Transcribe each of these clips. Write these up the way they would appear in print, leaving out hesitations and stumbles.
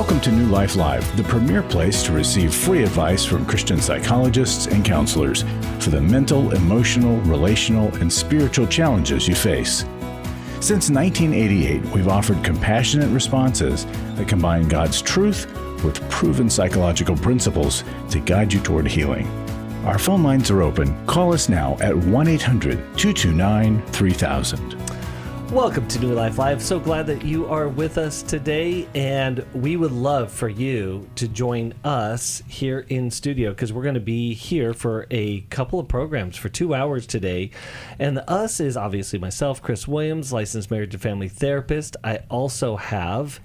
Welcome to New Life Live, the premier place to receive free advice from Christian psychologists and counselors for the mental, emotional, relational, and spiritual challenges you face. Since 1988, we've offered compassionate responses that combine God's truth with proven psychological principles to guide you toward healing. Our phone lines are open. Call us now at 1-800-229-3000. Welcome to New Life Live. So glad that you are with us today, and we would love for you to join us here in studio because we're going to be here for a couple of programs for 2 hours today. And the us is obviously myself, Chris Williams, licensed marriage and family therapist. I also have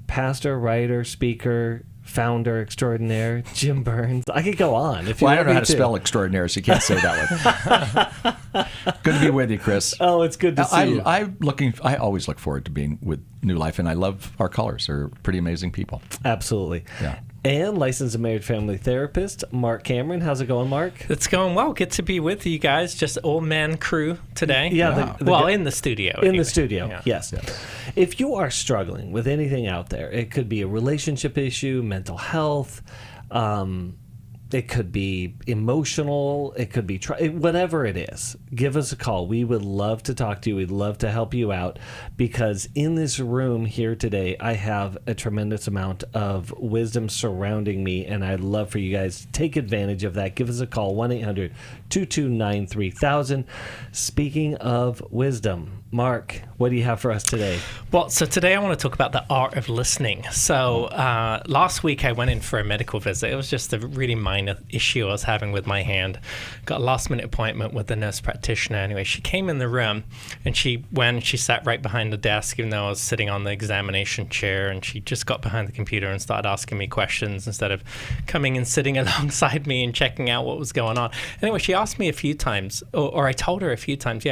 pastor, writer, speaker, founder extraordinaire, Jim Burns. I could go on. If you I don't know how to spell extraordinaire, so you can't say that one. Good to be with you, Chris. Oh, it's good to see you. I always look forward to being with New Life, and I love our callers. They're pretty amazing people. Absolutely. Yeah. And licensed marriage family therapist, Marc Cameron. How's it going, Marc? It's going well. Good to be with you guys. Just all-man crew today. Yeah. In the studio. In the studio, yes. If you are struggling with anything out there, it could be a relationship issue, mental health, it could be emotional, it could be whatever it is, give us a call. We would love to talk to you. We'd love to help you out because in this room here today, I have a tremendous amount of wisdom surrounding me, and I'd love for you guys to take advantage of that. Give us a call, 1-800-229-3000. Speaking of wisdom, Marc, what do you have for us today? Well, so today I want to talk about the art of listening. So last week I went in for a medical visit. It was just a really minor issue I was having with my hand. Got a last-minute appointment with the nurse practitioner. Anyway, she came in the room, and she sat right behind the desk, even though I was sitting on the examination chair, and she just got behind the computer and started asking me questions instead of coming and sitting alongside me and checking out what was going on. Anyway, she asked me a few times, or I told her a few times,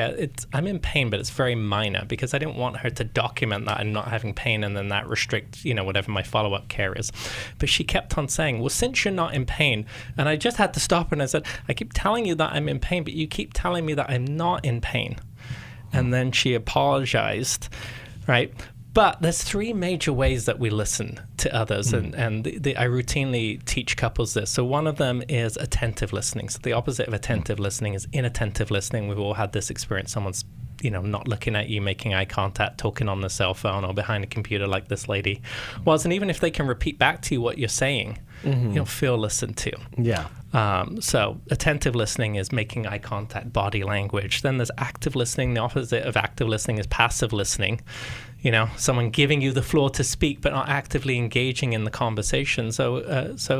I'm in pain, but it's very minor, because I didn't want her to document that I'm not having pain and then that restrict, whatever my follow-up care is. But she kept on saying, well, since you're not in pain, and I just had to stop her and I said, I keep telling you that I'm in pain, but you keep telling me that I'm not in pain. And then she apologized, right? But there's three major ways that we listen to others, and I routinely teach couples this. So one of them is attentive listening. So the opposite of attentive listening is inattentive listening. We've all had this experience. Someone's not looking at you, making eye contact, talking on the cell phone or behind a computer like this lady was. And even if they can repeat back to you what you're saying, you'll feel listened to. Yeah. So attentive listening is making eye contact, body language. Then there's active listening. The opposite of active listening is passive listening. Someone giving you the floor to speak, but not actively engaging in the conversation. So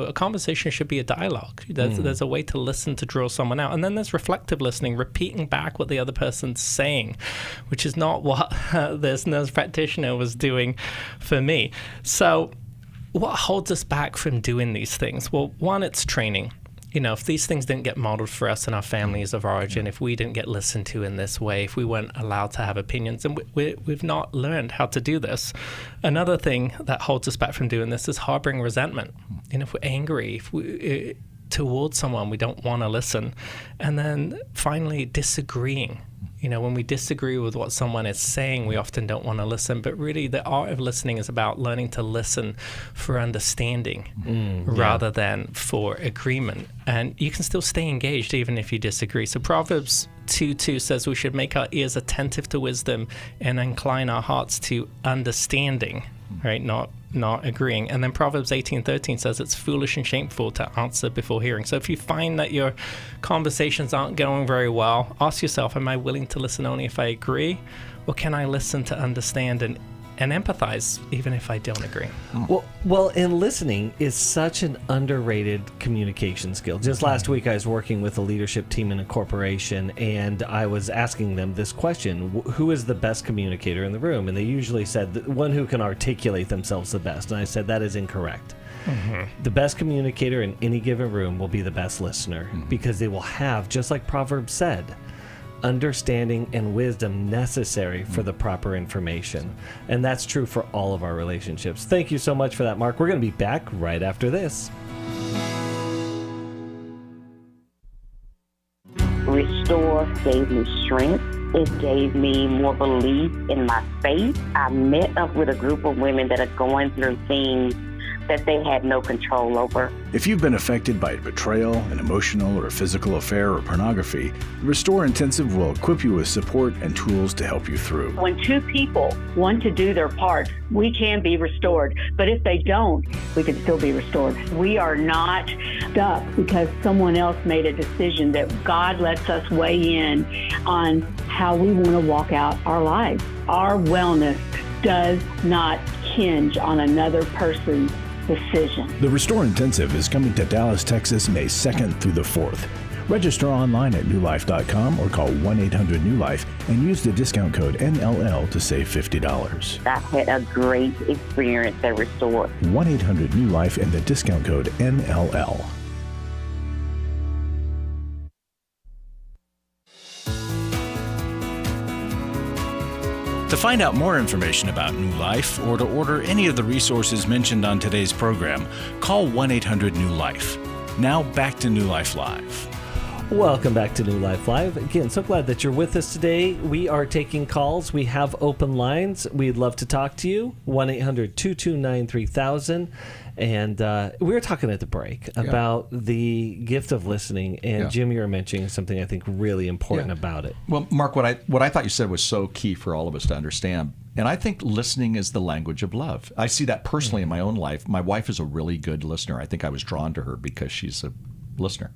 a conversation should be a dialogue. There's a way to listen to draw someone out. And then there's reflective listening, repeating back what the other person's saying, which is not what this nurse practitioner was doing for me. So what holds us back from doing these things? Well, one, it's training. If these things didn't get modeled for us in our families of origin, if we didn't get listened to in this way, if we weren't allowed to have opinions, and we've not learned how to do this. Another thing that holds us back from doing this is harboring resentment. If we're angry, towards someone, we don't want to listen. And then finally, disagreeing. When we disagree with what someone is saying, we often don't want to listen. But really, the art of listening is about learning to listen for understanding rather than for agreement. And you can still stay engaged even if you disagree. So Proverbs 2:2 says we should make our ears attentive to wisdom and incline our hearts to understanding, right? Not agreeing. And then Proverbs 18:13 says it's foolish and shameful to answer before hearing. So if you find that your conversations aren't going very well, ask yourself, am I willing to listen only if I agree? Or can I listen to understand and empathize even if I don't agree? Well, and listening is such an underrated communication skill. Just last week I was working with a leadership team in a corporation, and I was asking them this question: who is the best communicator in the room? And they usually said the one who can articulate themselves the best. And I said that is incorrect. The best communicator in any given room will be the best listener, because they will have, just like Proverbs said, understanding and wisdom necessary for the proper information. And that's true for all of our relationships. Thank you so much for that, Marc. We're going to be back right after this. Restore gave me strength. It gave me more belief in my faith. I met up with a group of women that are going through things that they had no control over. If you've been affected by betrayal, an emotional or physical affair, or pornography, Restore Intensive will equip you with support and tools to help you through. When two people want to do their part, we can be restored. But if they don't, we can still be restored. We are not stuck because someone else made a decision. That God lets us weigh in on how we want to walk out our lives. Our wellness does not hinge on another person's decision. The Restore Intensive is coming to Dallas, Texas, May 2nd through the 4th. Register online at newlife.com or call 1-800-NEW-LIFE and use the discount code NLL to save $50. I had a great experience at Restore. 1-800-NEW-LIFE and the discount code NLL. To find out more information about New Life or to order any of the resources mentioned on today's program, call 1-800-NEW-LIFE. Now back to New Life Live. Welcome back to New Life Live. Again, so glad that you're with us today. We are taking calls. We have open lines. We'd love to talk to you. 1-800-229-3000. And we were talking at the break about the gift of listening. And Jim, you were mentioning something I think really important about it. Well, Mark, what I thought you said was so key for all of us to understand. And I think listening is the language of love. I see that personally in my own life. My wife is a really good listener. I think I was drawn to her because she's a listener.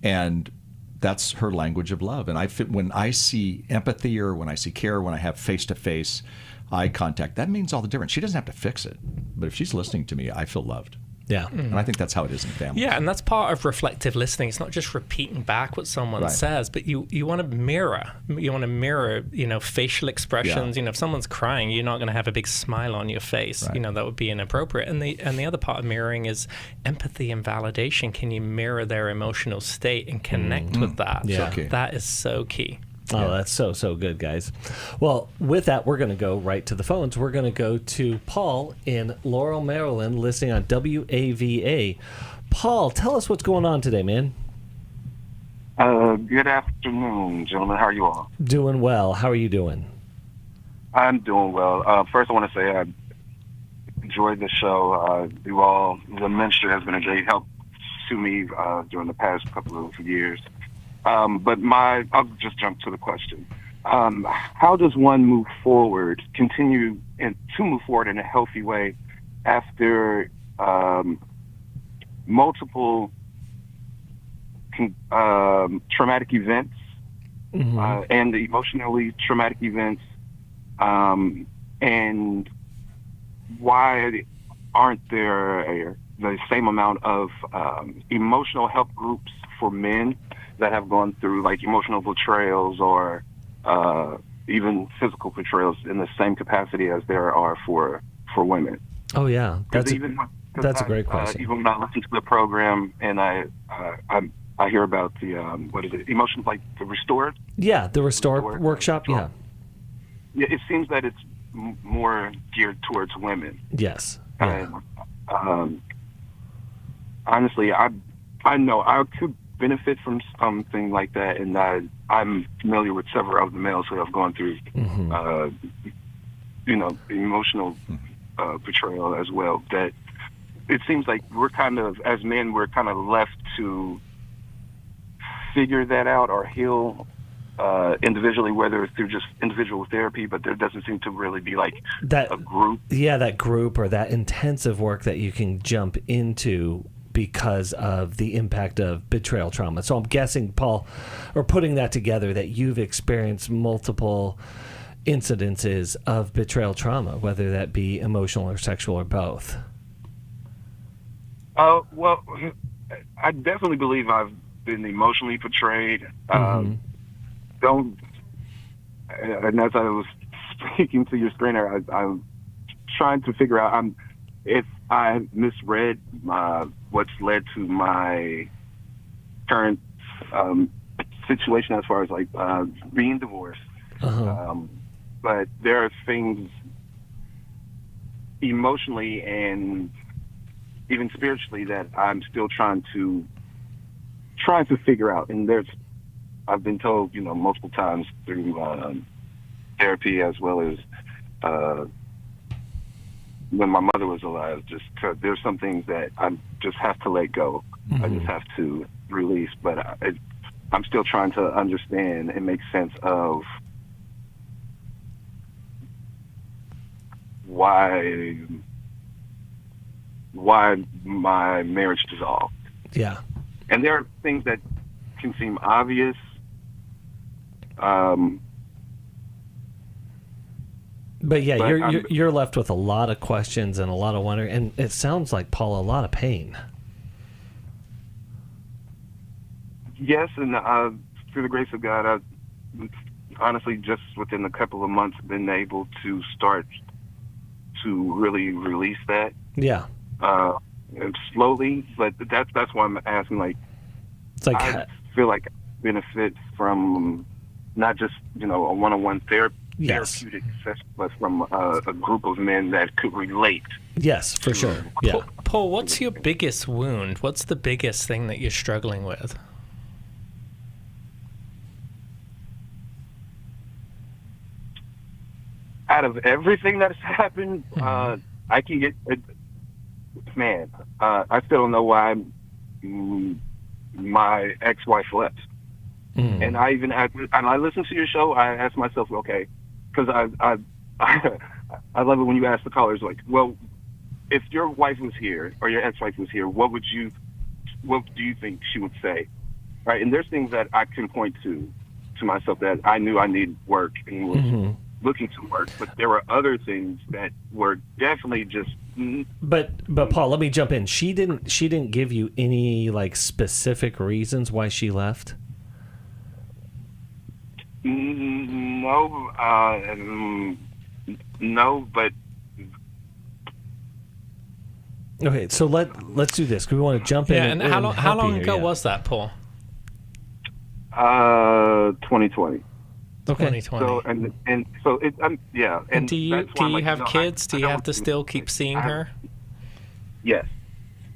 And that's her language of love. And when I see empathy or when I see care, when I have face-to-face eye contact, that means all the difference. She doesn't have to fix it. But if she's listening to me, I feel loved. Yeah. And I think that's how it is in families. Yeah, and that's part of reflective listening. It's not just repeating back what someone says, but you want to mirror. You want to mirror, facial expressions. If someone's crying, you're not going to have a big smile on your face. Right. That would be inappropriate. And the other part of mirroring is empathy and validation. Can you mirror their emotional state and connect with that? Yeah. So that is so key. Oh, that's so good, guys. Well, with that, we're going to go right to the phones. We're going to go to Paul in Laurel, Maryland, listening on WAVA. Paul, tell us what's going on today, man. Good afternoon, gentlemen. How are you all? Doing well. How are you doing? I'm doing well. First, I want to say I enjoyed the show. The ministry has been a great help to me during the past couple of years. But I'll just jump to the question. How does one move forward, to move forward in a healthy way after multiple traumatic events and emotionally traumatic events, and why aren't there the same amount of emotional help groups for men that have gone through like emotional betrayals or even physical betrayals in the same capacity as there are for women? Oh yeah, that's a great question. Even when I listen to the program and I hear about the emotions, like the Restore. Yeah, the Restore workshop. Yeah, it seems that it's more geared towards women. Yes. Yeah. And honestly, I know I could benefit from something like that, and I'm familiar with several of the males who have gone through, emotional betrayal as well. That it seems like as men, we're kind of left to figure that out or heal individually, whether it's through just individual therapy, but there doesn't seem to really be like a group. Yeah, that group or that intensive work that you can jump into because of the impact of betrayal trauma. So I'm guessing, Paul, or putting that together, that you've experienced multiple incidences of betrayal trauma, whether that be emotional or sexual or both. Well, I definitely believe I've been emotionally betrayed. And as I was speaking to your screener, I'm trying to figure out if I misread what's led to my current situation as far as like being divorced. But there are things emotionally and even spiritually that I'm still trying to figure out. And there's I've been told, multiple times through therapy, as well as when my mother was alive, just 'cause there's some things that I just have to let go. Mm-hmm. I just have to release, but I'm still trying to understand and make sense of why my marriage dissolved. Yeah. And there are things that can seem obvious. But yeah, But you're left with a lot of questions and a lot of wonder, and it sounds like, Paul, a lot of pain. Yes, and through the grace of God, I've honestly just within a couple of months been able to start to really release that. Yeah. And slowly, but that's why I'm asking. Like, It's like I feel like I benefit from not just a one-on-one therapeutic session, but from a group of men that could relate. Yes, for sure. Yeah. Paul, what's your biggest wound? What's the biggest thing that you're struggling with? Out of everything that's happened, I can get. I still don't know why my ex-wife left. And I listened to your show. I asked myself, okay, because I love it when you ask the callers, like, well, if your wife was here or your ex-wife was here, what do you think she would say, right? And there's things that I can point to myself that I knew I needed work and was looking to work, but there were other things that were definitely just. But Paul, let me jump in. She didn't give you any like specific reasons why she left? No, but Okay, so let's do this. 'Cause we want to jump in. Yeah, and how long ago here, was that, Paul? 2020. Okay. 2020. So and so it yeah. And do you that's why I'm like, have no, kids? Do you I have to don't- still keep seeing her? Yes.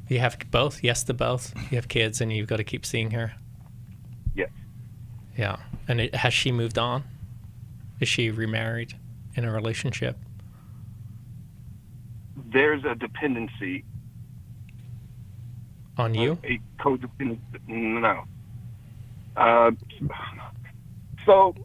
You have both? Yes to both? You have kids and you've got to keep seeing her? Yes. Yeah. And has she moved on? Is she remarried in a relationship? There's a dependency. On you? A codependent. No. So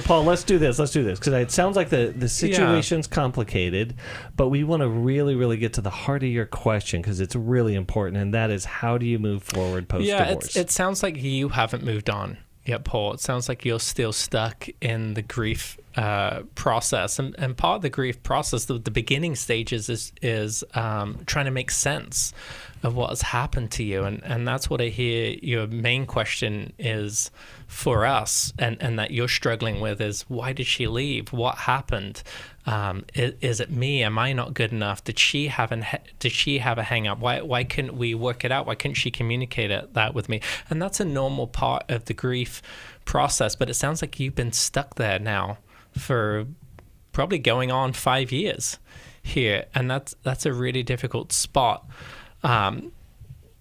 Paul, let's do this because it sounds like the situation's complicated, but we want to really, really get to the heart of your question because it's really important, and that is, how do you move forward post-divorce? Yeah, it sounds like you haven't moved on yet, Paul. It sounds like you're still stuck in the grief process, and part of the grief process, the beginning stages, is trying to make sense of what has happened to you, and that's what I hear your main question is for us, and that you're struggling with is, why did she leave? What happened? Is it me? Am I not good enough? Did she have a hang up? Why couldn't we work it out? Why couldn't she communicate that with me? And that's a normal part of the grief process, but it sounds like you've been stuck there now for probably going on 5 years here, and that's a really difficult spot.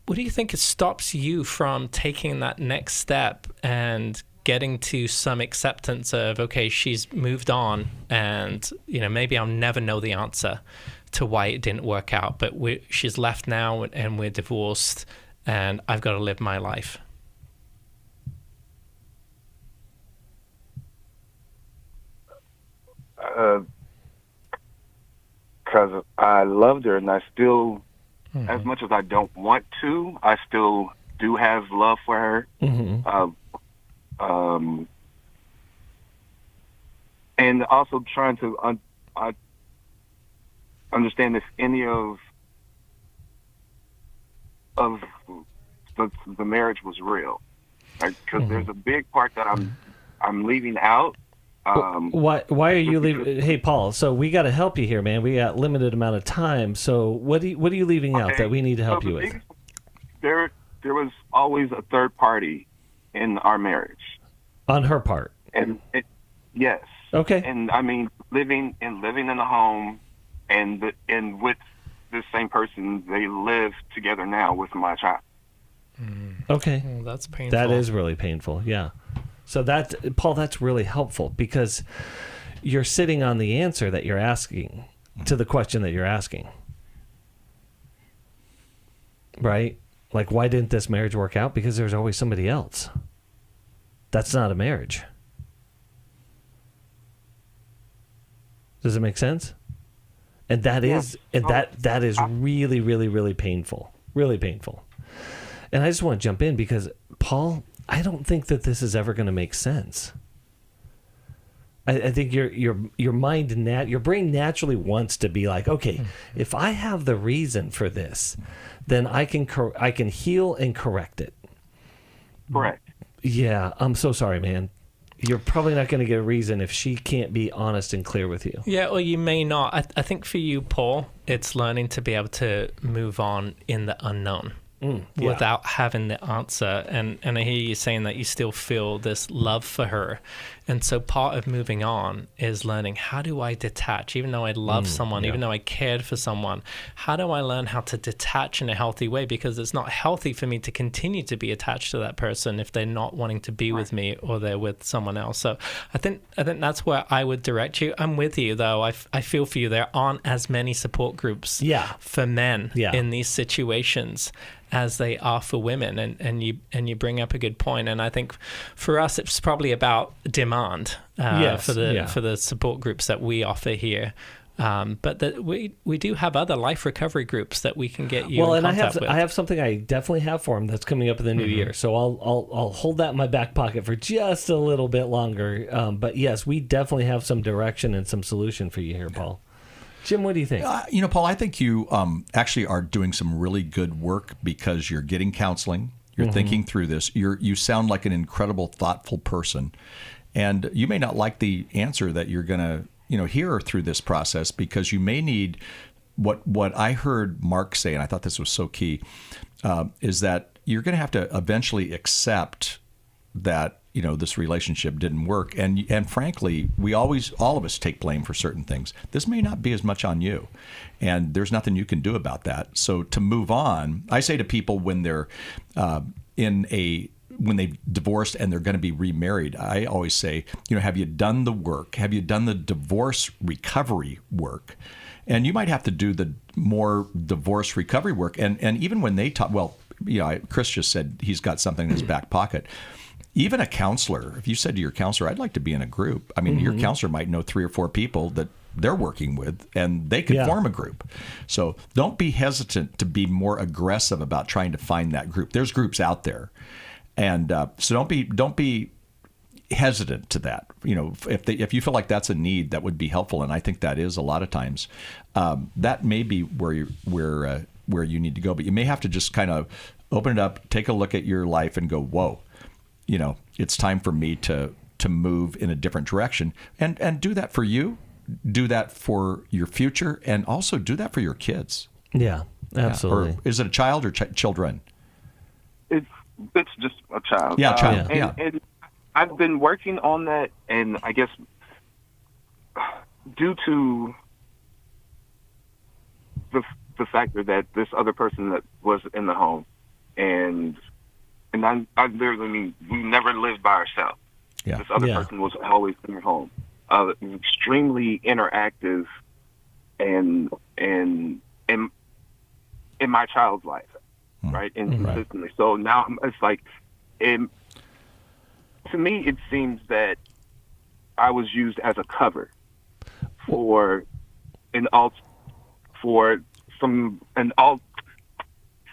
What do you think stops you from taking that next step and getting to some acceptance of, okay, she's moved on, and maybe I'll never know the answer to why it didn't work out, but she's left now and we're divorced and I've got to live my life? Because I loved her, and I still, as much as I don't want to, I still do have love for her. And also trying to understand if any of the marriage was real, right? Because there's a big part that I'm leaving out. Why are you leaving? Hey, Paul, so we got to help you here, man. We got limited amount of time. So what are you leaving out that we need to help you with? There was always a third party in our marriage. On her part. And yes. Okay. And I mean, living in a home, and with this same person, they live together now with my child. Okay. Oh, that's painful. That is really painful. Yeah. So Paul, that's really helpful because you're sitting on the answer that you're asking to the question that you're asking. Right? Like, why didn't this marriage work out? Because there's always somebody else. That's not a marriage. Does it make sense? And that is really, really, really painful. Really painful. And I just want to jump in because, Paul, I don't think that this is ever going to make sense. I think your mind, your brain naturally wants to be like, okay, if I have the reason for this, then I can heal and correct it. Correct. Yeah, I'm so sorry, man. You're probably not going to get a reason if she can't be honest and clear with you. Yeah, or you may not. I think for you, Paul, it's learning to be able to move on in the unknown. Without having the answer. And I hear you saying that you still feel this love for her. And so part of moving on is learning, how do I detach? Even though I love someone, even though I cared for someone, how do I learn how to detach in a healthy way? Because it's not healthy for me to continue to be attached to that person if they're not wanting to be with me or they're with someone else. So I think that's where I would direct you. I'm with you, though. I feel for you. There aren't as many support groups for men in these situations as they are for women, and you bring up a good point. And I think for us, it's probably about demand for the support groups that we offer here. But that we do have other life recovery groups that we can get you in contact with. I have something I definitely have for him that's coming up in the new year. So I'll hold that in my back pocket for just a little bit longer. But yes, we definitely have some direction and some solution for you here, Paul. Jim, what do you think? Paul, I think you actually are doing some really good work because you're getting counseling. You're thinking through this. You sound like an incredible, thoughtful person. And you may not like the answer that you're going to hear through this process because you may need what I heard Marc say, and I thought this was so key, is that you're going to have to eventually accept that this relationship didn't work, and frankly, all of us take blame for certain things. This may not be as much on you, and there's nothing you can do about that. So to move on, I say to people when they're when they've divorced and they're going to be remarried, I always say, have you done the work? Have you done the divorce recovery work? And you might have to do the more divorce recovery work. And even when they talk, Chris just said he's got something in his back pocket. Even a counselor, if you said to your counselor, I'd like to be in a group, I mean, your counselor might know 3 or 4 people that they're working with, and they could form a group. So don't be hesitant to be more aggressive about trying to find that group. There's groups out there. And so don't be hesitant to that. If you feel like that's a need that would be helpful, and I think that is a lot of times, that may be where you need to go. But you may have to just kind of open it up, take a look at your life, and go, whoa. It's time for me to move in a different direction, and do that for you, do that for your future, and also do that for your kids. Yeah, absolutely. Or is it a child or children? It's just a child. Yeah, child. And I've been working on that, and I guess due to the factor that this other person that was in the home, and I literally mean, we never lived by ourselves. Yeah. This other person was always in our home. Extremely interactive and in my child's life, right? And consistently. So now it's like, to me, it seems that I was used as a cover for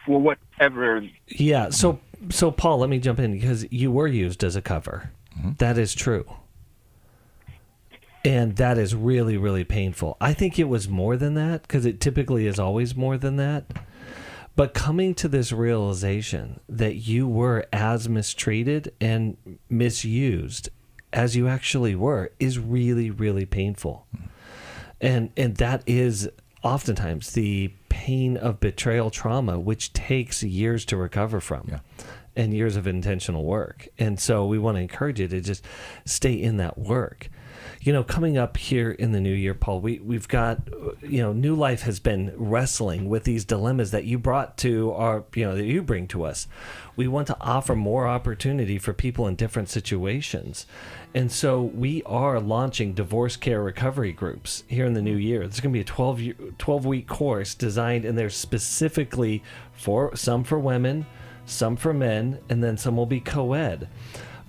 whatever. Yeah. So Paul, let me jump in because you were used as a cover. That is true. And that is really, really painful. I think it was more than that because it typically is always more than that. But coming to this realization that you were as mistreated and misused as you actually were is really, really painful. And that is oftentimes the pain of betrayal trauma, which takes years to recover from and years of intentional work. And so we want to encourage you to just stay in that work. coming up here in the new year, Paul, we've got, New Life has been wrestling with these dilemmas that you brought to that you bring to us. We want to offer more opportunity for people in different situations. And so we are launching divorce care recovery groups here in the new year. There's going to be a 12-week course designed, and there's specifically some for women, some for men, and then some will be co-ed.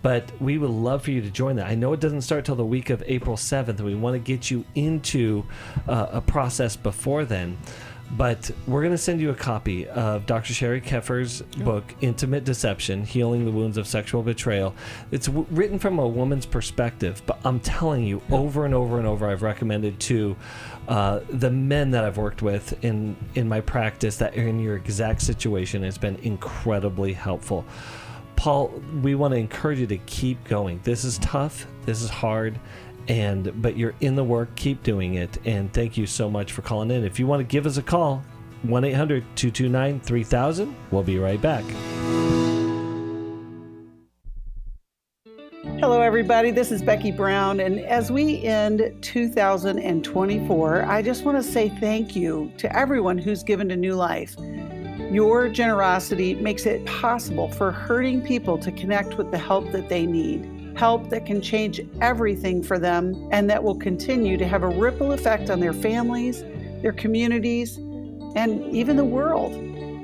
But we would love for you to join that. I know it doesn't start till the week of April 7th, and we want to get you into a process before then. But we're going to send you a copy of Dr. Sherry Keffer's book, Intimate Deception, Healing the Wounds of Sexual Betrayal. It's written from a woman's perspective, but I'm telling you, over and over and over, I've recommended to the men that I've worked with in my practice that are in your exact situation. It's been incredibly helpful. Paul, we want to encourage you to keep going. This is tough. This is hard. But you're in the work. Keep doing it. And thank you so much for calling in. If you want to give us a call, 1-800-229-3000. We'll be right back. Hello, everybody. This is Becky Brown. And as we end 2024, I just want to say thank you to everyone who's given to New Life. Your generosity makes it possible for hurting people to connect with the help that they need. Help that can change everything for them and that will continue to have a ripple effect on their families, their communities, and even the world.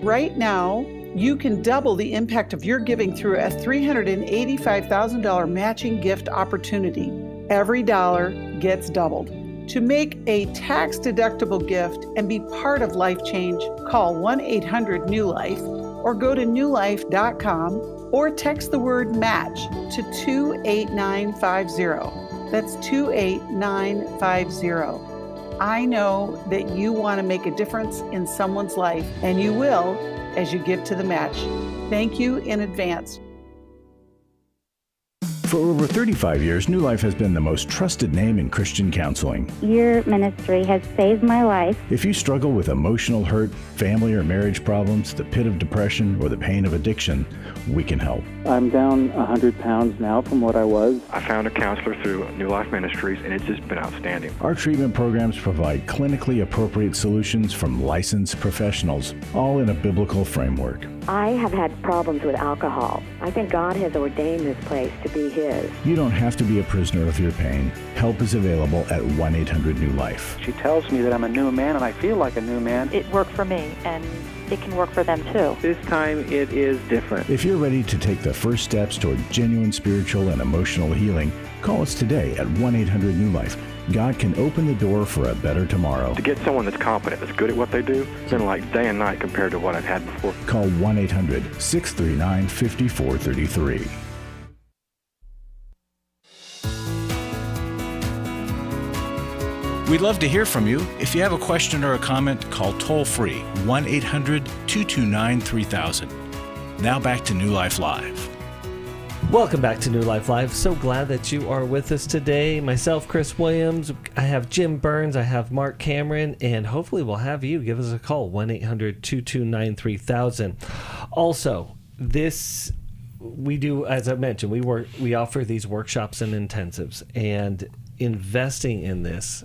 Right now, you can double the impact of your giving through a $385,000 matching gift opportunity. Every dollar gets doubled. To make a tax-deductible gift and be part of life change, call 1-800-NEW-LIFE or go to newlife.com or text the word MATCH to 28950. That's 28950. I know that you want to make a difference in someone's life, and you will as you give to the match. Thank you in advance. For over 35 years, New Life has been the most trusted name in Christian counseling. Your ministry has saved my life. If you struggle with emotional hurt, family or marriage problems, the pit of depression, or the pain of addiction, we can help. I'm down 100 pounds now from what I was. I found a counselor through New Life Ministries, and it's just been outstanding. Our treatment programs provide clinically appropriate solutions from licensed professionals, all in a biblical framework. I have had problems with alcohol. I think God has ordained this place to be His. You don't have to be a prisoner of your pain. Help is available at 1-800-NEW-LIFE. She tells me that I'm a new man, and I feel like a new man. It worked for me, and it can work for them too. This time it is different. If you're ready to take the first steps toward genuine spiritual and emotional healing, call us today at 1-800-NEW-LIFE. God can open the door for a better tomorrow. To get someone that's competent, that's good at what they do, it's been like day and night compared to what I've had before. Call 1-800-639-5433. We'd love to hear from you. If you have a question or a comment, call toll-free 1-800-229-3000. Now back to New Life Live. Welcome back to New Life Live. So glad that you are with us today. Myself, Chris Williams. I have Jim Burns. I have Mark Cameron. And hopefully we'll have you give us a call, 1-800-229-3000. Also, we do, as I mentioned, we offer these workshops and intensives. And investing in this,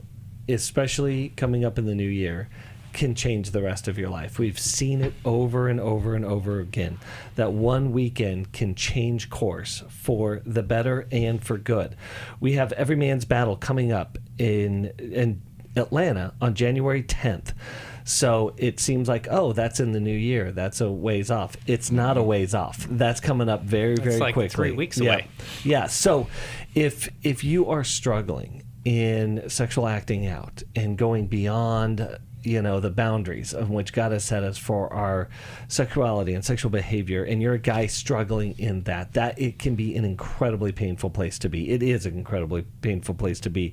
especially coming up in the new year, can change the rest of your life. We've seen it over and over and over again, that one weekend can change course for the better and for good. We have Every Man's Battle coming up in Atlanta on January 10th. So it seems like, oh, that's in the new year. That's a ways off. It's not a ways off. That's coming up very, very quickly. 3 weeks away. Yeah. So if you are struggling in sexual acting out and going beyond the boundaries of which God has set us for our sexuality and sexual behavior, and you're a guy struggling in that it can be an incredibly painful place to be. It is an incredibly painful place to be.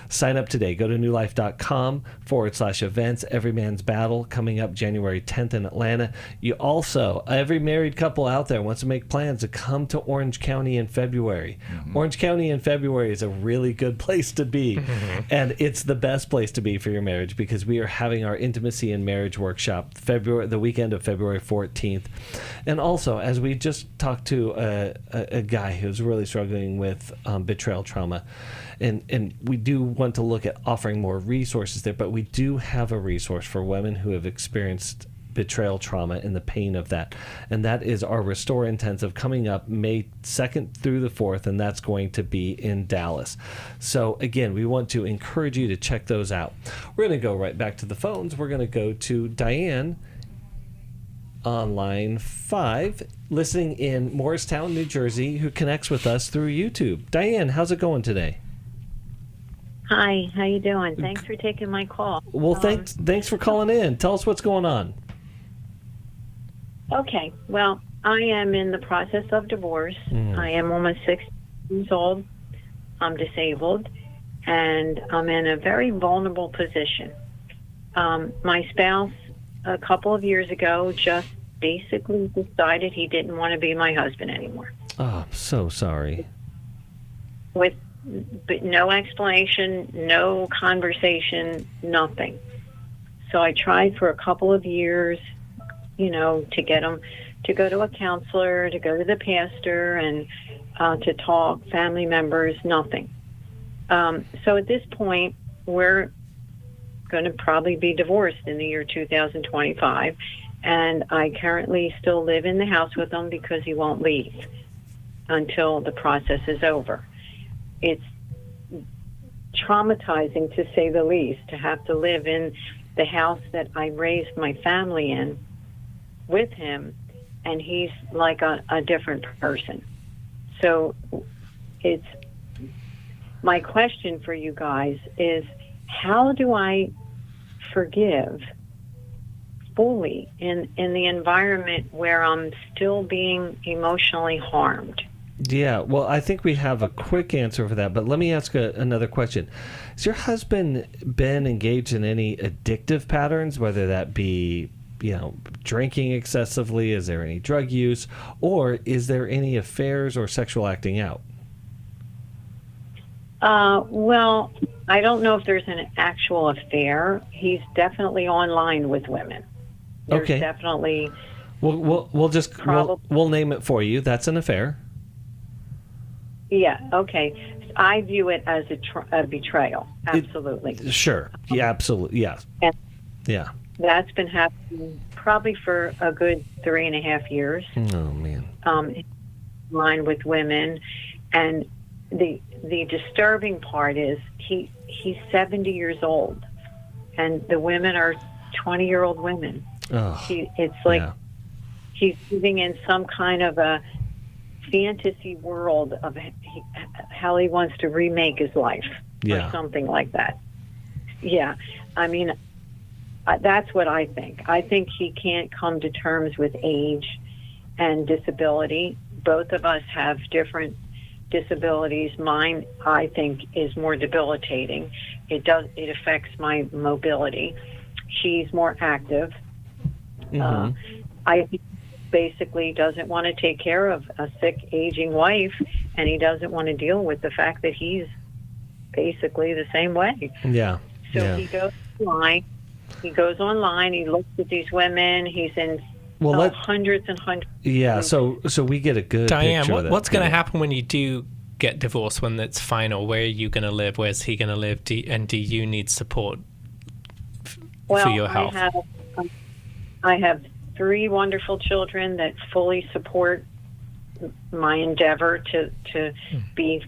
Sign up today. Go to newlife.com/events. Every Man's Battle coming up January 10th in Atlanta. You also, every married couple out there wants to make plans to come to Orange County in February. Mm-hmm. Orange County in February is a really good place to be. Mm-hmm. And it's the best place to be for your marriage because we are having having our intimacy and marriage workshop the weekend of February 14th. And also, as we just talked to a guy who's really struggling with betrayal trauma, and we do want to look at offering more resources there, but we do have a resource for women who have experienced betrayal trauma and the pain of that. And that is our Restore Intensive coming up May 2nd through the 4th, and that's going to be in Dallas. So again, we want to encourage you to check those out. We're going to go right back to the phones. We're going to go to Diane on line 5, listening in Morristown, New Jersey, who connects with us through YouTube. Diane, how's it going today? Hi, how you doing? Thanks for taking my call. Well, thanks for calling in. Tell us what's going on. Okay, well, I am in the process of divorce. I am almost 60 years old. I'm disabled, and I'm in a very vulnerable position. My spouse, a couple of years ago, just basically decided he didn't want to be my husband anymore. Oh, I'm so sorry. But no explanation, no conversation, nothing. So I tried for a couple of years, to get him to go to a counselor, to go to the pastor, and to talk, family members, nothing. So at this point, we're going to probably be divorced in the year 2025, and I currently still live in the house with him because he won't leave until the process is over. It's traumatizing, to say the least, to have to live in the house that I raised my family in with him, and he's like a different person. So it's my question for you guys is, how do I forgive fully in the environment where I'm still being emotionally harmed? Yeah, well, I think we have a quick answer for that, but let me ask another question. Has your husband been engaged in any addictive patterns, whether that be, drinking excessively? Is there any drug use? Or is there any affairs or sexual acting out? Well, I don't know if there's an actual affair. He's definitely online with women. There's definitely... We'll name it for you. That's an affair. Yeah, okay. I view it as a betrayal. Absolutely. Sure. Yeah, absolutely. Yeah. And yeah. That's been happening probably for a good 3.5 years. Oh, man. In line with women. And the disturbing part is he's 70 years old, and the women are 20-year-old women. Oh, it's like he's living in some kind of a fantasy world of how he wants to remake his life or something like that. Yeah, I mean, that's what I think. I think he can't come to terms with age and disability. Both of us have different disabilities. Mine, I think, is more debilitating. It affects my mobility. She's more active. I think basically doesn't want to take care of a sick, aging wife, and he doesn't want to deal with the fact that he's basically the same way. Yeah. So he goes online. He looks at these women. He's in hundreds and hundreds. Yeah. So we get a good Diane, picture what's going to happen when you do get divorced? When it's final, where are you going to live? Where's he going to live? Do you need support for your health? I have 3 wonderful children that fully support my endeavor to be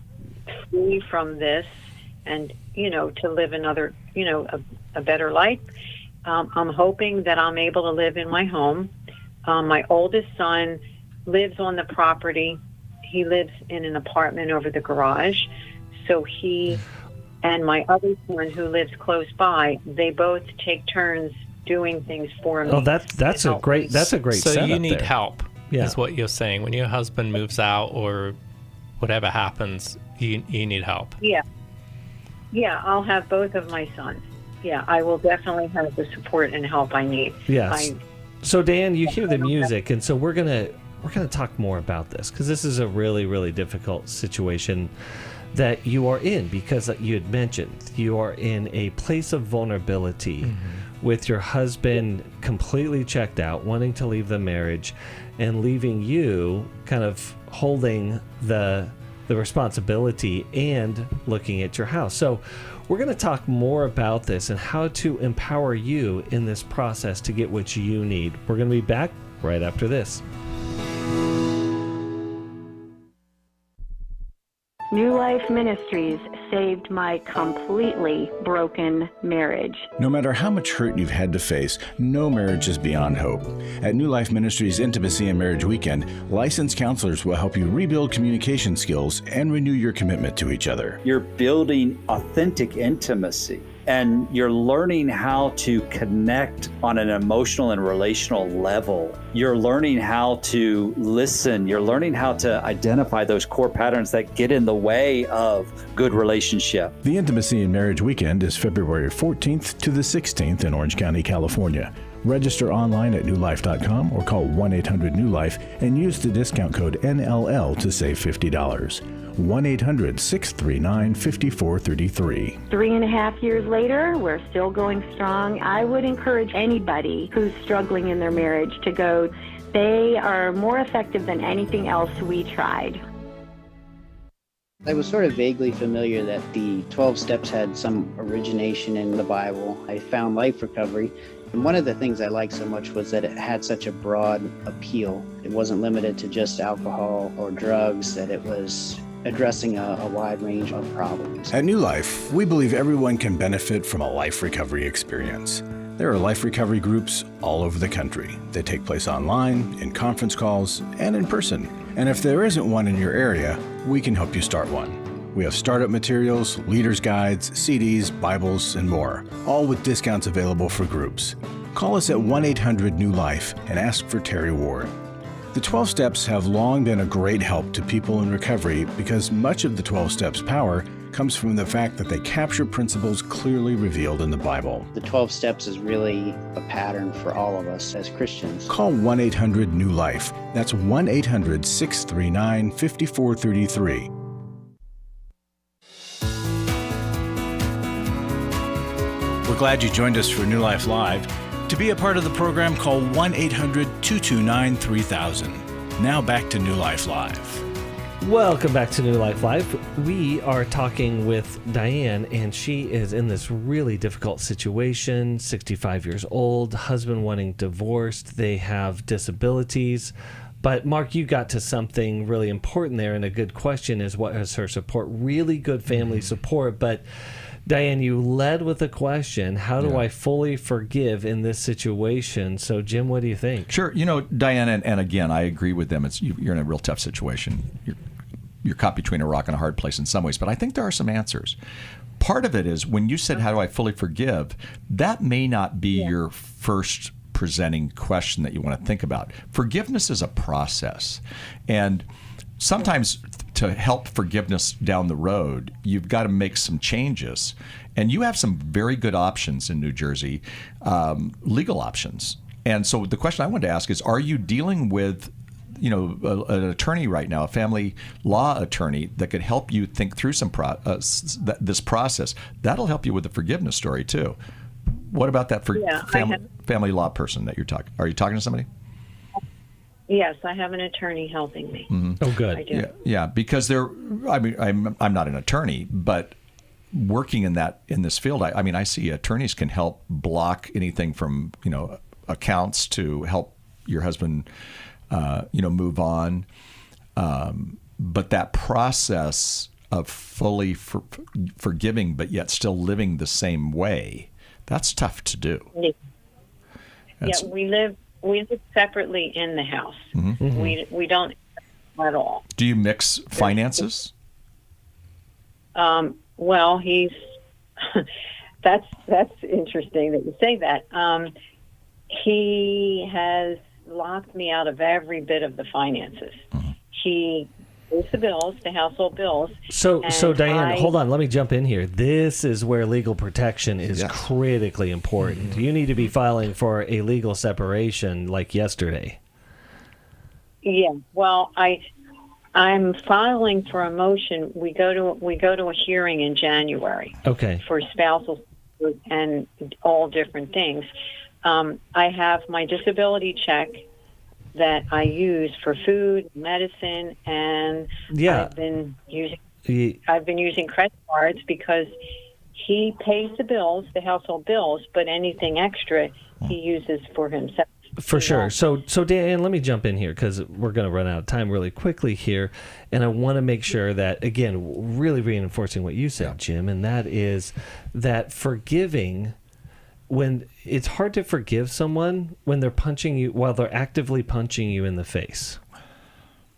free from this and, to live another, a better life. I'm hoping that I'm able to live in my home. My oldest son lives on the property. He lives in an apartment over the garage. So he and my other son, who lives close by, they both take turns doing things for me. Oh, that's a great So setup you need there. help, is what you're saying. When your husband moves out or whatever happens, you need help. Yeah, I'll have both of my sons. Yeah, I will definitely have the support and help I need. Yes. So Dan, you hear the music, and so we're gonna talk more about this, because this is a really, really difficult situation that you are in, because you had mentioned you are in a place of vulnerability with your husband completely checked out, wanting to leave the marriage, and leaving you kind of holding the responsibility and looking at your house. So we're going to talk more about this and how to empower you in this process to get what you need. We're going to be back right after this. New Life Ministries saved my completely broken marriage. No matter how much hurt you've had to face, no marriage is beyond hope. At New Life Ministries Intimacy and Marriage Weekend, licensed counselors will help you rebuild communication skills and renew your commitment to each other. You're building authentic intimacy, and you're learning how to connect on an emotional and relational level. You're learning how to listen. You're learning how to identify those core patterns that get in the way of good relationship. The Intimacy and Marriage Weekend is February 14th to the 16th in Orange County, California. Register online at newlife.com or call 1-800-NEW-LIFE and use the discount code NLL to save $50. 1-800-639-5433. 3.5 years later, we're still going strong. I would encourage anybody who's struggling in their marriage to go. They are more effective than anything else we tried. I was sort of vaguely familiar that the 12 steps had some origination in the Bible. I found Life Recovery, and one of the things I liked so much was that it had such a broad appeal. It wasn't limited to just alcohol or drugs, that it was addressing a wide range of problems. At New Life, we believe everyone can benefit from a life recovery experience. There are life recovery groups all over the country. They take place online, in conference calls, and in person. And if there isn't one in your area, we can help you start one. We have startup materials, leaders' guides, CDs, Bibles, and more, all with discounts available for groups. Call us at 1-800-NEW-LIFE and ask for Terry Ward. The 12 Steps have long been a great help to people in recovery because much of the 12 Steps' power comes from the fact that they capture principles clearly revealed in the Bible. The 12 steps is really a pattern for all of us as Christians. Call 1-800-NEW-LIFE. That's 1-800-639-5433. We're glad you joined us for New Life Live. To be a part of the program, call 1-800-229-3000. Now back to New Life Live. Welcome back to New Life Live. We are talking with Diane, and she is in this really difficult situation, 65 years old, husband wanting divorced, they have disabilities. But Mark, you got to something really important there, and a good question is, what is her support? Really good family support, but Diane, you led with a question, how do I fully forgive in this situation? So, Jim, what do you think? Sure. You know, Diane, and again, I agree with them. You're in a real tough situation. You're caught between a rock and a hard place in some ways, but I think there are some answers. Part of it is when you said, how do I fully forgive? That may not be your first presenting question that you want to think about. Forgiveness is a process. And sometimes to help forgiveness down the road, you've got to make some changes. And you have some very good options in New Jersey, legal options. And so the question I wanted to ask is, are you dealing with an attorney right now, a family law attorney that could help you think through this process? That'll help you with the forgiveness story too. What about that family law person that you're talking? Are you talking to somebody? Yes, I have an attorney helping me. Mm-hmm. Oh, good. I do. Yeah, because I'm not an attorney, but working in this field, I see attorneys can help block anything from accounts to help your husband move on. But that process of fully forgiving, but yet still living the same way, that's tough to do. Yeah, we live separately in the house. Mm-hmm. We don't at all. Do you mix finances? Well, he's that's interesting that you say that. He has locked me out of every bit of the finances. Mm-hmm. He pays the bills, the household bills. So Diane, hold on. Let me jump in here. This is where legal protection is critically important. Mm-hmm. You need to be filing for a legal separation like yesterday. Yeah. Well, I'm filing for a motion. We go to a hearing in January. Okay. For spousal and all different things. I have my disability check that I use for food, medicine, and I've been using credit cards because he pays the bills, the household bills, but anything extra he uses for himself. For sure. So Diane, let me jump in here because we're going to run out of time really quickly here. And I want to make sure that, again, really reinforcing what you said, Jim, and that is that forgiving, when it's hard to forgive someone when they're punching you, while they're actively punching you in the face.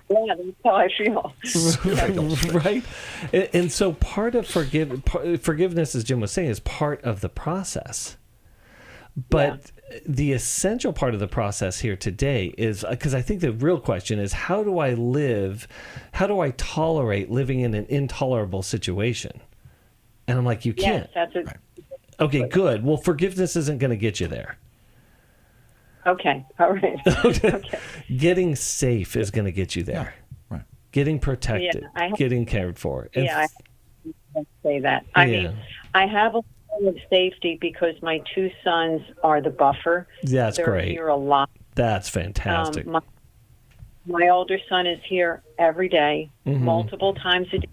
Yeah, that's how I feel. Right? And so part of forgiveness, as Jim was saying, is part of the process. But the essential part of the process here today is, because I think the real question is, how do I tolerate living in an intolerable situation? And I'm like, you can't. Yes, that's it. Okay, good. Well, forgiveness isn't going to get you there. Okay, all right. Okay. Getting safe is going to get you there. Yeah, right. Getting protected, getting cared for. And I say that. I mean, I have a level of safety because my two sons are the buffer. That's They're great. here a lot. That's fantastic. My older son is here every day, multiple times a day,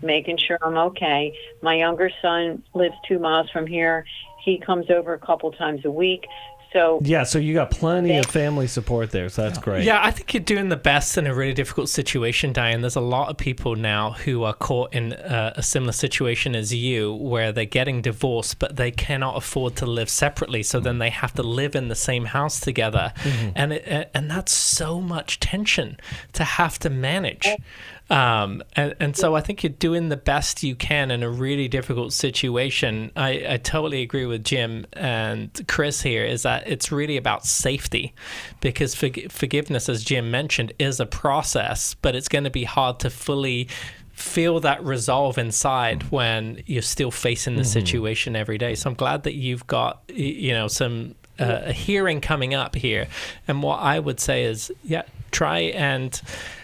making sure I'm okay. My younger son lives 2 miles from here. He comes over a couple times a week. So you got plenty of family support there, so that's great. Yeah, I think you're doing the best in a really difficult situation, Diane. There's a lot of people now who are caught in a similar situation as you, where they're getting divorced, but they cannot afford to live separately, so then they have to live in the same house together. And that's so much tension to have to manage. And so I think you're doing the best you can in a really difficult situation. I totally agree with Jim and Chris here, is that it's really about safety, because forgiveness, as Jim mentioned, is a process, but it's going to be hard to fully feel that resolve inside when you're still facing the situation every day. So I'm glad that you've got, some a hearing coming up here. And what I would say is, try and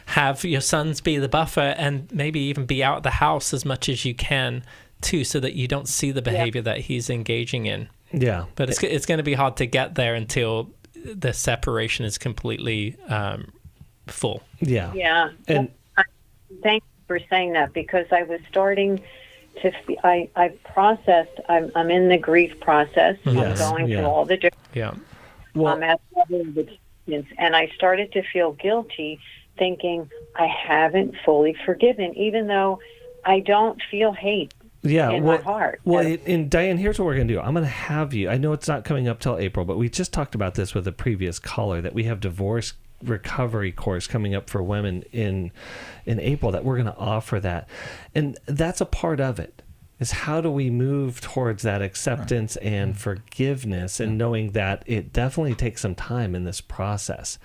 have your sons be the buffer, and maybe even be out of the house as much as you can too, so that you don't see the behavior that he's engaging in. Yeah. But it's going to be hard to get there until the separation is completely full. Yeah. Yeah. And thank you for saying that, because I was starting to, I processed, I'm in the grief process. Yes. I'm going through all the different, and I started to feel guilty, thinking I haven't fully forgiven, even though I don't feel hate in my heart. Well, and Diane, here's what we're going to do. I'm going to have you, I know it's not coming up till April, but we just talked about this with a previous caller, that we have divorce recovery course coming up for women in April, that we're going to offer that. And that's a part of it, is how do we move towards that acceptance and forgiveness, and knowing that it definitely takes some time in this process.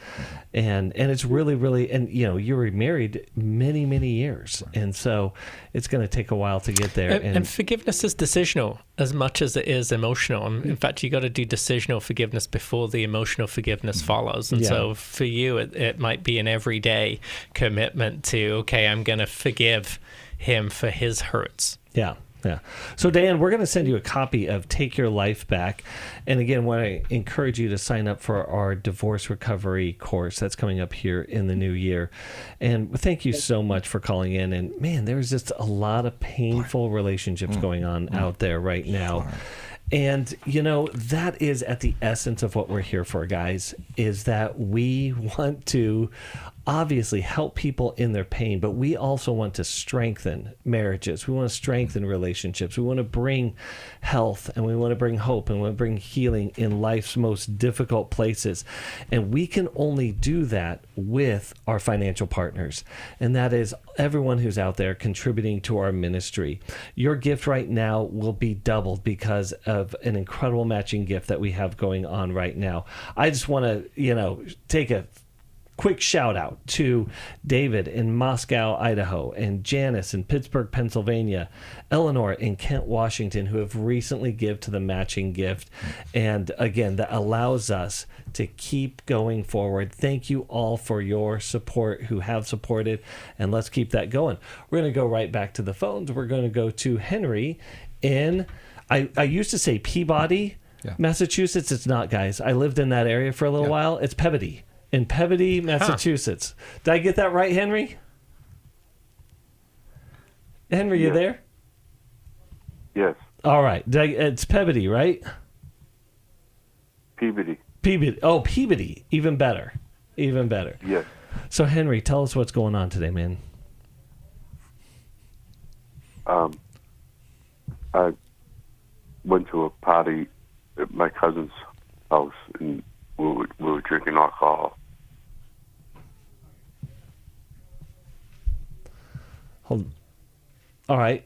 And it's really, really, and you were married many, many years. And so it's going to take a while to get there. And forgiveness is decisional as much as it is emotional. In fact, you got to do decisional forgiveness before the emotional forgiveness follows. And so for you, it might be an everyday commitment to, okay, I'm going to forgive him for his hurts. Yeah. Yeah. So, Diane, we're going to send you a copy of Take Your Life Back. And again, want to encourage you to sign up for our divorce recovery course that's coming up here in the new year. And thank you so much for calling in. And man, there's just a lot of painful relationships going on out there right now. And, that is at the essence of what we're here for, guys, is that we want to obviously help people in their pain, but we also want to strengthen marriages. We want to strengthen relationships. We want to bring health, and we want to bring hope, and we want to bring healing in life's most difficult places. And we can only do that with our financial partners. And that is everyone who's out there contributing to our ministry. Your gift right now will be doubled because of an incredible matching gift that we have going on right now. I just want to, take a quick shout out to David in Moscow, Idaho, and Janice in Pittsburgh, Pennsylvania, Eleanor in Kent, Washington, who have recently given to the matching gift. And again, that allows us to keep going forward. Thank you all for your support who have supported, and let's keep that going. We're going to go right back to the phones. We're going to go to Henry in I used to say Peabody, Massachusetts. It's not, guys. I lived in that area for a little while. It's Peabody. In Peabody, Massachusetts. Did I get that right, Henry? Henry, you there? Yes. All right. It's Peabody, right? Peabody. Peabody. Oh, Peabody. Even better. Even better. Yes. So, Henry, tell us what's going on today, man. I went to a party at my cousin's house, and we were drinking alcohol. Hold. All right.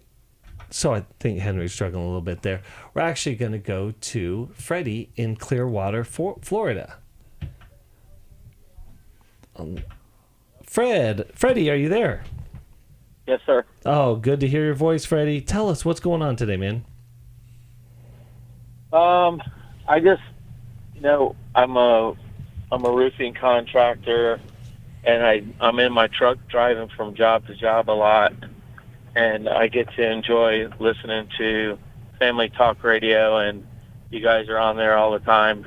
So I think Henry's struggling a little bit there. We're actually going to go to Freddy in Clearwater, Florida. Freddy, are you there? Yes, sir. Oh, good to hear your voice, Freddy. Tell us what's going on today, man. I just, I'm a roofing contractor, and I'm in my truck driving from job to job a lot, and I get to enjoy listening to Family Talk Radio, and you guys are on there all the time,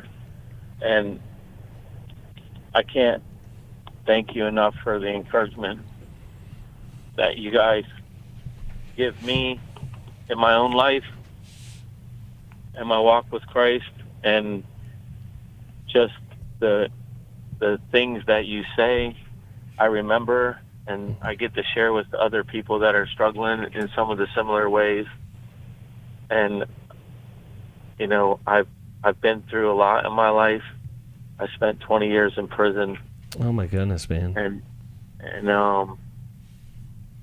and I can't thank you enough for the encouragement that you guys give me in my own life and my walk with Christ, and just the things that you say, I remember, and I get to share with other people that are struggling in some of the similar ways. And I've been through a lot in my life. I spent 20 years in prison. Oh my goodness, man. And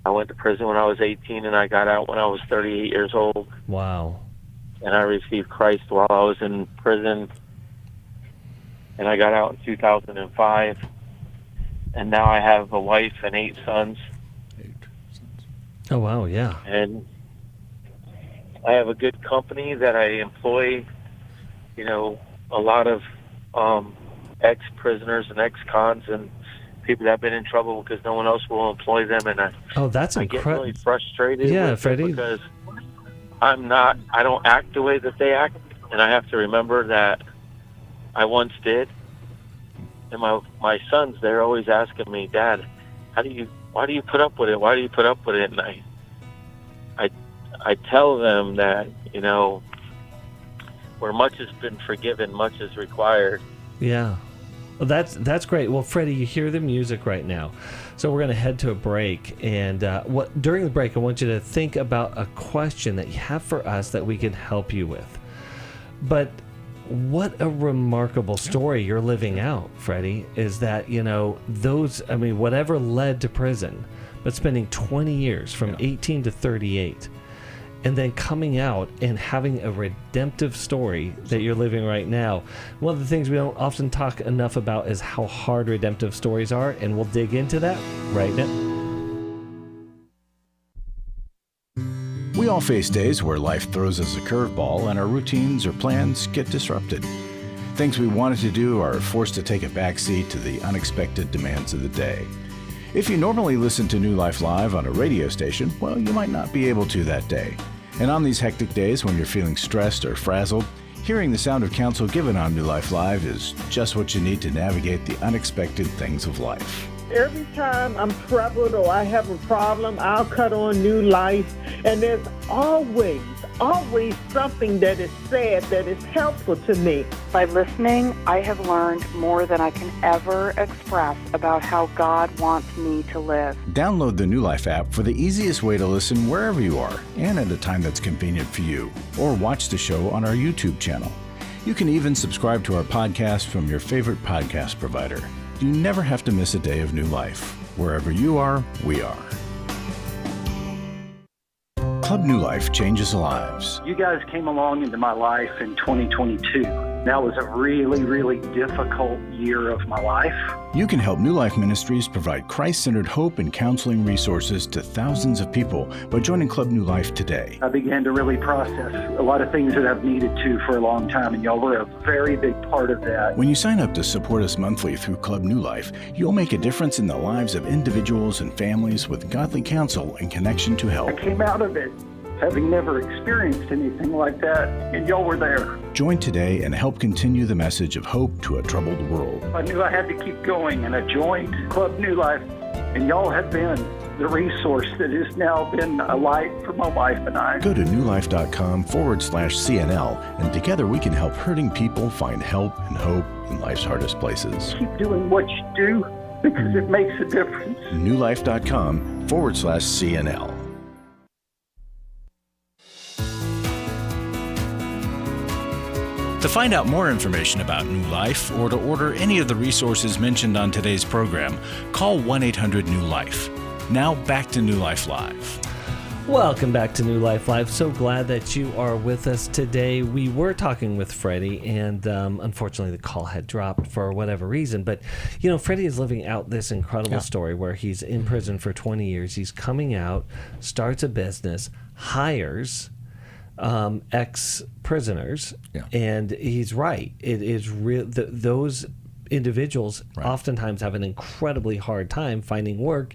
I went to prison when I was 18, and I got out when I was 38 years old. Wow. And I received Christ while I was in prison, and I got out in 2005. And now I have a wife and 8 sons. Oh, wow, yeah. And I have a good company that I employ, a lot of ex-prisoners and ex-cons and people that have been in trouble because no one else will employ them. And that's I get really frustrated with Freddy. it because I don't act the way that they act, and I have to remember that I once did. And my sons, they're always asking me, Dad, why do you put up with it? Why do you put up with it? And I tell them that, where much has been forgiven, much is required. Yeah. Well, that's great. Well, Freddy, you hear the music right now. So we're going to head to a break. And during the break, I want you to think about a question that you have for us that we can help you with. But what a remarkable story you're living out, Freddy, is that, whatever led to prison, but spending 20 years from 18 to 38, and then coming out and having a redemptive story that you're living right now. One of the things we don't often talk enough about is how hard redemptive stories are, and we'll dig into that right now. We all face days where life throws us a curveball and our routines or plans get disrupted. Things we wanted to do are forced to take a backseat to the unexpected demands of the day. If you normally listen to New Life Live on a radio station, well, you might not be able to that day. And on these hectic days when you're feeling stressed or frazzled, hearing the sound of counsel given on New Life Live is just what you need to navigate the unexpected things of life. Every time I'm troubled or I have a problem, I'll cut on New Life, and there's always something that is said that is helpful to me. By listening, I have learned more than I can ever express about how God wants me to live. Download the New Life app for the easiest way to listen wherever you are and at a time that's convenient for you, or watch the show on our YouTube channel. You can even subscribe to our podcast from your favorite podcast provider. You never have to miss a day of New Life. Wherever you are, we are. Club New Life changes lives. You guys came along into my life in 2022. That was a really, really difficult year of my life. You can help New Life Ministries provide Christ-centered hope and counseling resources to thousands of people by joining Club New Life today. I began to really process a lot of things that I've needed to for a long time, and y'all were a very big part of that. When you sign up to support us monthly through Club New Life, you'll make a difference in the lives of individuals and families with godly counsel and connection to help. I came out of it having never experienced anything like that, and y'all were there. Join today and help continue the message of hope to a troubled world. I knew I had to keep going, and I joined Club New Life, and y'all have been the resource that has now been a light for my wife and I. Go to newlife.com/CNL, and together we can help hurting people find help and hope in life's hardest places. Keep doing what you do because it makes a difference. newlife.com/CNL. To find out more information about New Life or to order any of the resources mentioned on today's program, call 1-800-NEW-LIFE. Now back to New Life Live. Welcome back to New Life Live. So glad that you are with us today. We were talking with Freddy, and unfortunately the call had dropped for whatever reason. But, you know, Freddy is living out this incredible story where he's in prison for 20 years. He's coming out, starts a business, hires ex-prisoners, and he's right. It is real. Those individuals oftentimes have an incredibly hard time finding work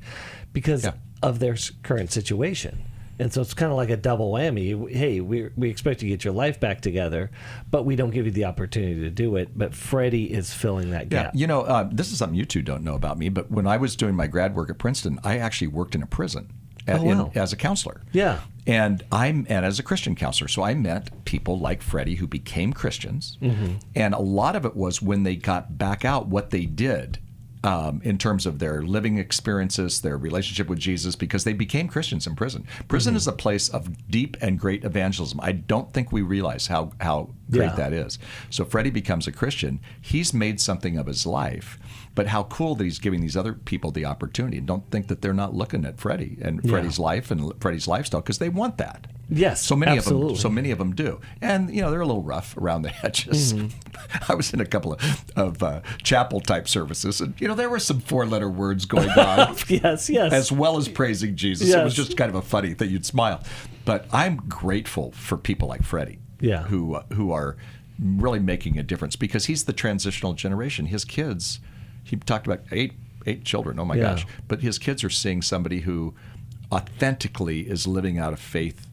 because of their current situation. And so it's kind of like a double whammy. Hey, we expect to get your life back together, but we don't give you the opportunity to do it. But Freddy is filling that gap. You know, this is something you two don't know about me, but when I was doing my grad work at Princeton, I actually worked in a prison as a counselor. Yeah. And as a Christian counselor. So I met people like Freddy who became Christians. Mm-hmm. And a lot of it was when they got back out, what they did in terms of their living experiences, their relationship with Jesus, because they became Christians in prison. Prison is a place of deep and great evangelism. I don't think we realize how great that is. So Freddy becomes a Christian. He's made something of his life. But how cool that he's giving these other people the opportunity. And don't think that they're not looking at Freddy and Freddy's life and Freddy's lifestyle, because they want that. Yes, so many absolutely. of them. So many of them do, and you know they're a little rough around the edges. Mm-hmm. I was in a couple of chapel type services, and you know there were some 4-letter words going on. Yes, as well as praising Jesus. Yes. It was just kind of a funny thing. You'd smile, but I'm grateful for people like Freddy, who are really making a difference, because he's the transitional generation. His kids, he talked about eight children. Oh my gosh! But his kids are seeing somebody who authentically is living out of faith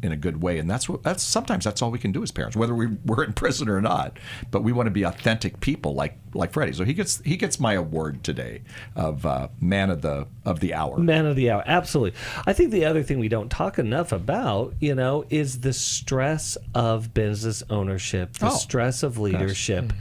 in a good way, and that's sometimes that's all we can do as parents, whether we're in prison or not. But we want to be authentic people like Freddy. So he gets my award today of man of the hour. Man of the hour, absolutely. I think the other thing we don't talk enough about, you know, is the stress of business ownership, the stress of leadership.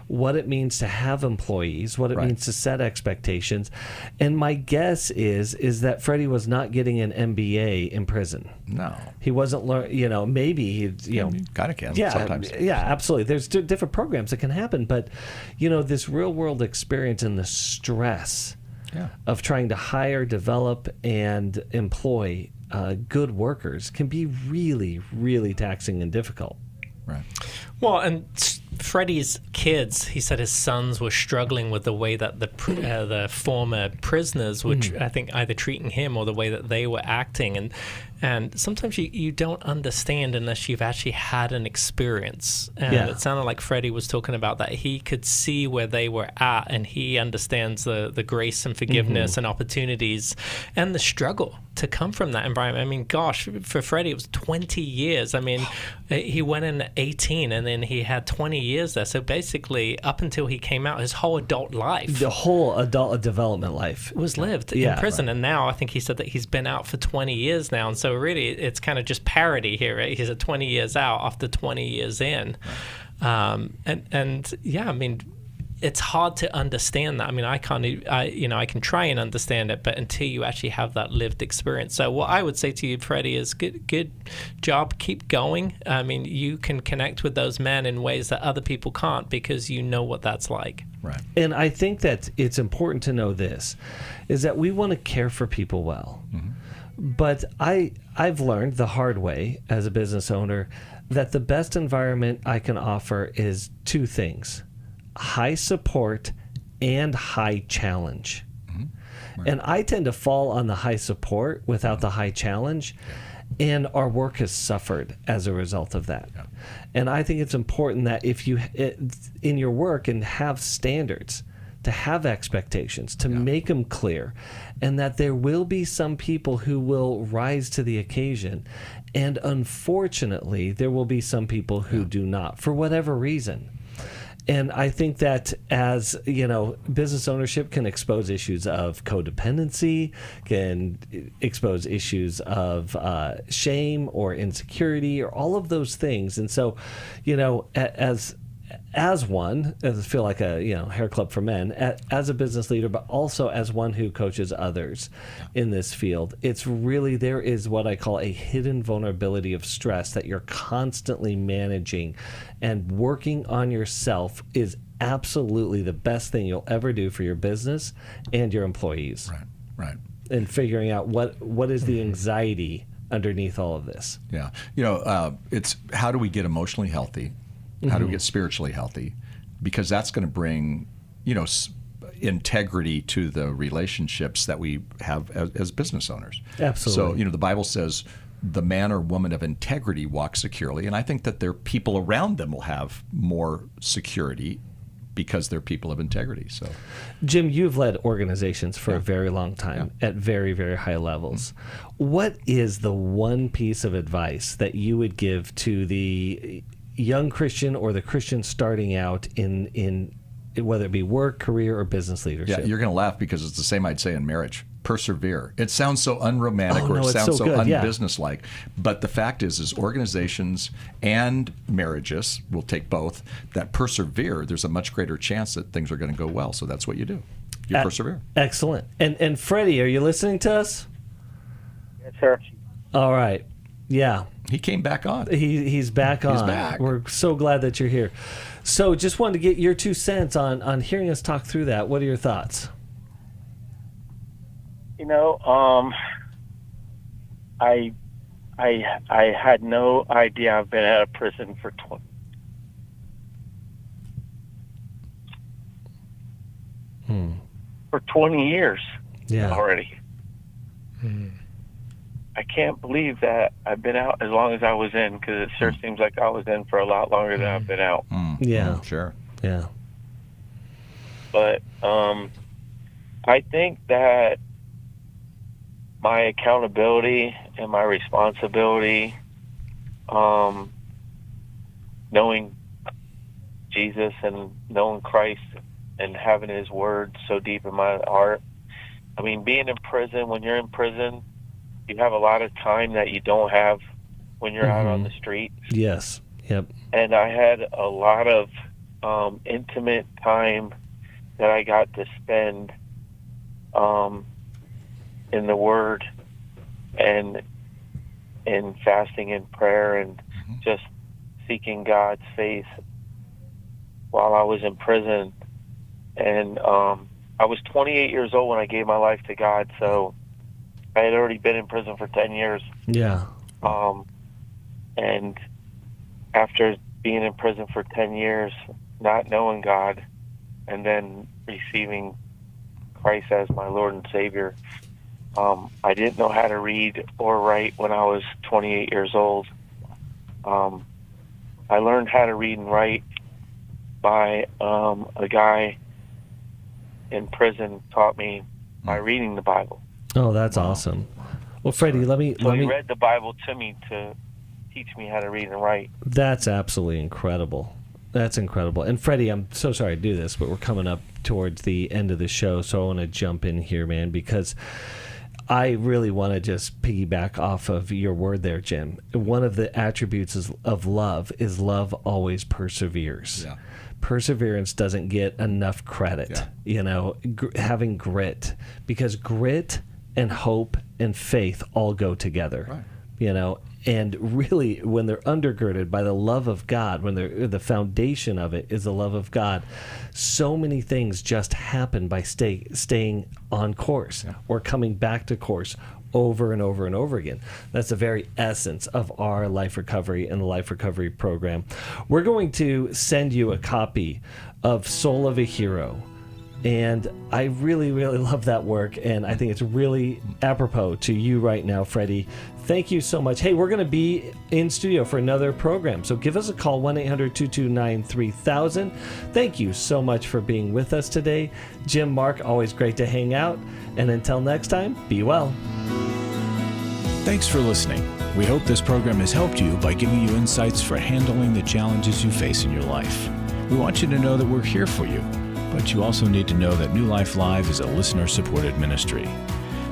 What it means to have employees, what it means to set expectations. And my guess is that Freddy was not getting an MBA in prison. No. He wasn't learning, you know, maybe he, you know. Kind of can sometimes. Yeah, absolutely. There's different programs that can happen. But, you know, this real world experience and the stress of trying to hire, develop, and employ good workers can be really, really taxing and difficult. Right. Well, and Freddy's kids, he said his sons were struggling with the way that the former prisoners were, I think, either treating him or the way that they were acting. And sometimes you don't understand unless you've actually had an experience. And it sounded like Freddy was talking about that. He could see where they were at, and he understands the grace and forgiveness and opportunities and the struggle to come from that environment. I mean, gosh, for Freddy, it was 20 years. I mean, he went in at 18, and then he had 20 years there. So basically, up until he came out, his whole adult life. The whole adult development life. Was lived in prison. Right. And now I think he said that he's been out for 20 years now. And so really, it's kind of just parody here, right? He's at 20 years out after 20 years in. Right. I mean, it's hard to understand that. I mean, I can try and understand it, but until you actually have that lived experience. So what I would say to you, Freddy, is good job. Keep going. I mean, you can connect with those men in ways that other people can't, because you know what that's like. Right. And I think that it's important to know this, is that we want to care for people well. Mm-hmm. But I've learned the hard way as a business owner that the best environment I can offer is two things: high support and high challenge. Mm-hmm. Right. And I tend to fall on the high support without the high challenge, and our work has suffered as a result of that. Yeah. And I think it's important that if you in your work and have standards, to have expectations, to make them clear, and that there will be some people who will rise to the occasion. And unfortunately, there will be some people who do not, for whatever reason. And I think that, as you know, business ownership can expose issues of codependency, can expose issues of shame or insecurity, or all of those things. And so, you know, as one, I feel like a hair club for men, as a business leader, but also as one who coaches others in this field, it's really, there is what I call a hidden vulnerability of stress that you're constantly managing, and working on yourself is absolutely the best thing you'll ever do for your business and your employees. Right. And figuring out what is the anxiety underneath all of this. Yeah. It's how do we get emotionally healthy? How do we get spiritually healthy? Because that's going to bring, integrity to the relationships that we have as business owners. Absolutely. So, the Bible says the man or woman of integrity walks securely. And I think that their people around them will have more security because they're people of integrity. So, Jim, you've led organizations for a very long time at very, very high levels. What is the one piece of advice that you would give to the young Christian or the Christian starting out in whether it be work, career, or business leadership? Yeah, you're going to laugh because it's the same I'd say in marriage. Persevere. It sounds so unromantic Oh, no, or it it's sounds so so good, yeah. unbusinesslike. But the fact is organizations and marriages, we'll take both, that persevere, there's a much greater chance that things are going to go well. So that's what you do. You persevere. Excellent. And Freddy, are you listening to us? Yes, sir. All right. Yeah. He came back on. He's back on. He's back. We're so glad that you're here. So just wanted to get your 2 cents on hearing us talk through that. What are your thoughts? I had no idea. I've been out of prison for 20 years already. I can't believe that I've been out as long as I was in, because it sure seems like I was in for a lot longer than I've been out. Yeah. Sure. Yeah. But I think that my accountability and my responsibility, knowing Jesus and knowing Christ and having his word so deep in my heart. I mean, being in prison, when you're in prison, you have a lot of time that you don't have when you're out on the street. Yes. Yep. And I had a lot of intimate time that I got to spend in the Word and in fasting and prayer and just seeking God's face while I was in prison. And I was 28 years old when I gave my life to God, so I had already been in prison for 10 years. Yeah. And after being in prison for 10 years, not knowing God, and then receiving Christ as my Lord and Savior, I didn't know how to read or write when I was 28 years old. I learned how to read and write by a guy in prison taught me by reading the Bible. Oh, that's awesome. Well, Freddie, let me he read the Bible to me to teach me how to read and write. That's absolutely incredible. That's incredible. And Freddie, I'm so sorry to do this, but we're coming up towards the end of the show, so I want to jump in here, man, because I really want to just piggyback off of your word there, Jim. One of the attributes of love is love always perseveres. Yeah. Perseverance doesn't get enough credit, having grit, because grit and hope and faith all go together, and really when they're undergirded by the love of God, when the foundation of it is the love of God, so many things just happen by staying on course or coming back to course over and over and over again. That's the very essence of our Life Recovery and the Life Recovery program. We're going to send you a copy of Soul of a Hero. And I really, really love that work, and I think it's really apropos to you right now, Freddy. Thank you so much. Hey, we're going to be in studio for another program, so give us a call, 1-800-229-3000. Thank you so much for being with us today. Jim, Mark, always great to hang out. And until next time, be well. Thanks for listening. We hope this program has helped you by giving you insights for handling the challenges you face in your life. We want you to know that we're here for you, but you also need to know that New Life Live is a listener-supported ministry.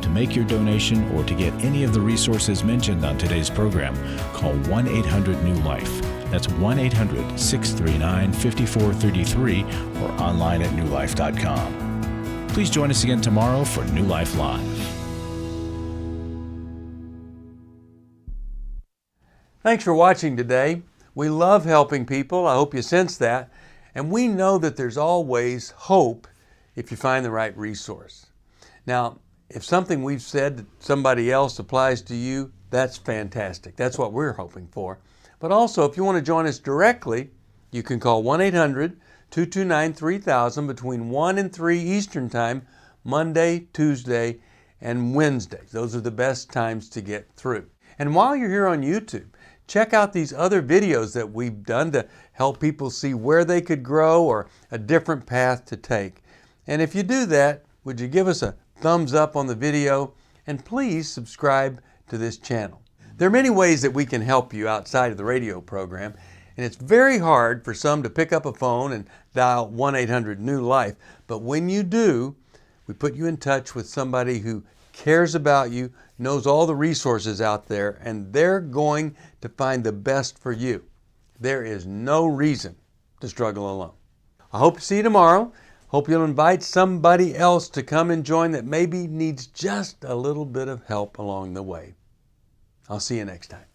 To make your donation or to get any of the resources mentioned on today's program, call 1-800-NEW-LIFE. That's 1-800-639-5433 or online at newlife.com. Please join us again tomorrow for New Life Live. Thanks for watching today. We love helping people. I hope you sense that. And we know that there's always hope if you find the right resource. Now, if something we've said to somebody else applies to you, that's fantastic. That's what we're hoping for. But also, if you want to join us directly, you can call 1-800-229-3000 between 1 and 3 Eastern Time, Monday, Tuesday, and Wednesday. Those are the best times to get through. And while you're here on YouTube, check out these other videos that we've done to help people see where they could grow or a different path to take. And if you do that, would you give us a thumbs up on the video, and please subscribe to this channel. There are many ways that we can help you outside of the radio program, and it's very hard for some to pick up a phone and dial 1-800-NEW-LIFE. But when you do, we put you in touch with somebody who cares about you, knows all the resources out there, and they're going to find the best for you. There is no reason to struggle alone. I hope to see you tomorrow. Hope you'll invite somebody else to come and join that maybe needs just a little bit of help along the way. I'll see you next time.